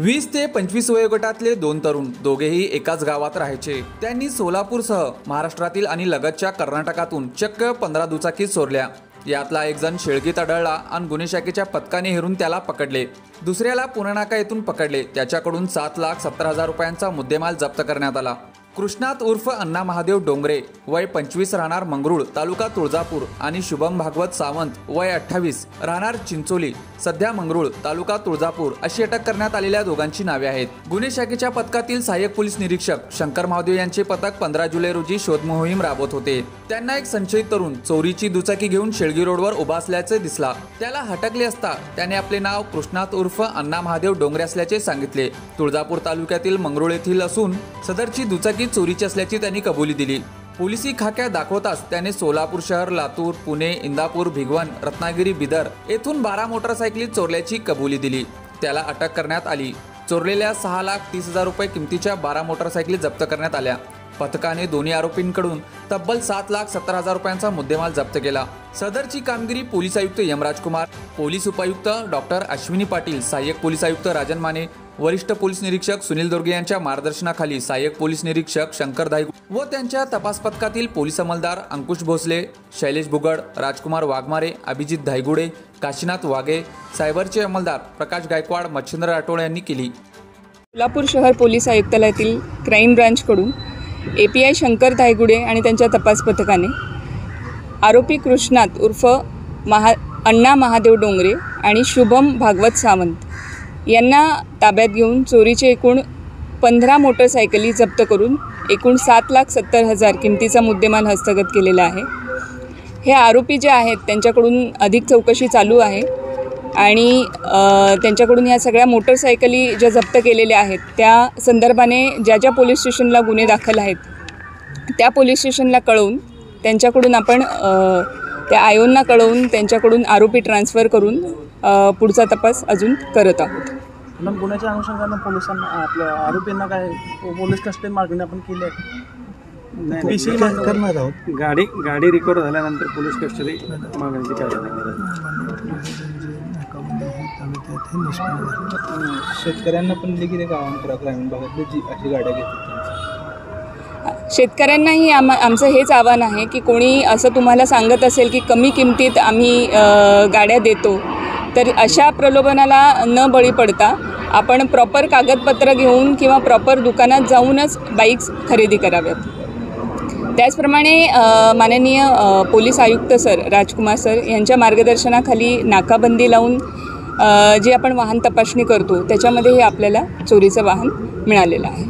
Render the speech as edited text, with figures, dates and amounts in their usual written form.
20 ते 25 वयोगटातले दोन तरुण दोघेही एकाच गावात राहायचे। त्यांनी सोलापूरसह महाराष्ट्रातील आणि लगतच्या कर्नाटकातून चक्क 15 दुचाकी चोरल्या। यातला एक जण शेळगीत आढळला आणि गुन्हे शाखेच्या पथकाने हेरून त्याला पकडले। दुसऱ्याला पुणेनाका येथून पकडले। त्याच्याकडून 7,70,000 रुपयांचा मुद्देमाल जप्त करण्यात आला। कृष्णात उर्फ अण्णा महादेव डोंगरे वय 25 राहणार मंगरुळ तालुका तुळजापूर आणि शुभम भागवत सावंत वय 28 राहणार चिंचोली सध्या मंगरुळ तालुका तुळजापूर अशी अटक करण्यात आलेल्या दोघांची नावे आहेत। गुन्हे शाखेच्या पथकातील सहाय्यक पोलीस निरीक्षक शंकर महादेव यांचे पथक 15 जुलै रोजी शोध मोहीम राबवत होते। त्यांना एक संशयित तरुण चोरीची दुचाकी घेऊन शेळगी रोडवर उभा असल्याचे दिसला। त्याला हटकले असता त्याने आपले नाव कृष्णात उर्फ अण्णा महादेव डोंगरे असल्याचे सांगितले। तुळजापूर तालुक्यातील मंगरुळ येथील असून सदरची दुचाकी चोरीची असल्याची त्यांनी कबुली दिली। पोलिसी खाक्या दाखवताच त्याने सोलापूर शहर, लातूर, पुणे, इंदापूर, भिगवण, रत्नागिरी, बिदर येथून 12 मोटरसायकली चोरल्याची कबुली दिली। त्याला अटक करण्यात आली। चोरलेल्या 6,30,000 रुपये किमतीच्या 12 मोटरसायकली जप्त करण्यात आल्या। पथकाने दोन्ही आरोपींकडून तब्बल 7,70,000 रुपयांचा मुद्देमाल जप्त केला। सदरची कामगिरी पोलीस आयुक्त यमराज कुमार, पोलीस उपायुक्त डॉक्टर अश्विनी पाटील, सहाय्यक पोलीस आयुक्त राजन माने, वरिष्ठ पोलीस निरीक्षक सुनील दोर्गे यांच्या मार्गदर्शनाखाली सहाय्यक पोलीस निरीक्षक शंकर धायगुडे व त्यांच्या तपास पथकातील पोलीस अंमलदार अंकुश भोसले, शैलेश बुगड, राजकुमार वाघमारे, अभिजित धायगुडे, काशीनाथ वाघे, सायबरचे अंमलदार प्रकाश गायकवाड, मच्छिंद्र राठोड यांनी केली। सोलापूर शहर पोलीस आयुक्तालयातील क्राईम ब्रांचकडून API शंकर धायगुडे आणि त्यांच्या तपास पथकाने आरोपी कृष्णात उर्फ अण्णा महादेव डोंगरे आणि शुभम भागवत सावंत यांना ताब्यात घेऊन चोरीचे एकूण 15 मोटरसायकली जप्त करून एकूण 7,70,000 किमतीचा मुद्देमाल हस्तगत केलेला आहे। हे आरोपी जे आहेत त्यांच्याकडून अधिक चौकशी चालू आहे आणि त्यांच्याकडून ह्या सगळ्या मोटरसायकली ज्या जप्त केलेल्या आहेत त्या संदर्भाने ज्या पोलीस स्टेशनला गुन्हे दाखल आहेत त्या पोलीस स्टेशनला कळवून त्यांच्याकडून आपण त्या आयोंना कळवून त्यांच्याकडून आरोपी ट्रान्सफर करून पुढचा तपास अजून करत आहोत। मग गुन्ह्याच्या अनुषंगाने पोलिसांना आपल्या आरोपींना काय पोलीस कस्टडी मागणी आपण केली आहे करणार आहोत। गाडी रिकवर झाल्यानंतर पोलीस कस्टडी मागण्याची काय शेतकऱ्यांना पण देखील एक आव्हान करा ग्रामीण भागातली जी अशी गाड्या घेतात शेतकऱ्यांनाही आमचं हेच आव्हान आहे की कोणी असं तुम्हाला सांगत असेल की कमी किमतीत आम्ही गाड्या देतो तर अशा प्रलोभनाला न बळी पडता आपण प्रॉपर कागदपत्र घेऊन किंवा प्रॉपर दुकानात जाऊनच बाईक्स खरेदी कराव्यात। त्याचप्रमाणे माननीय पोलीस आयुक्त सर राजकुमार सर यांच्या मार्गदर्शनाखाली नाकाबंदी लावून जे आपण वाहन तपासणी करतो त्याच्यामध्येही आपल्याला चोरीचं वाहन मिळालेलं आहे।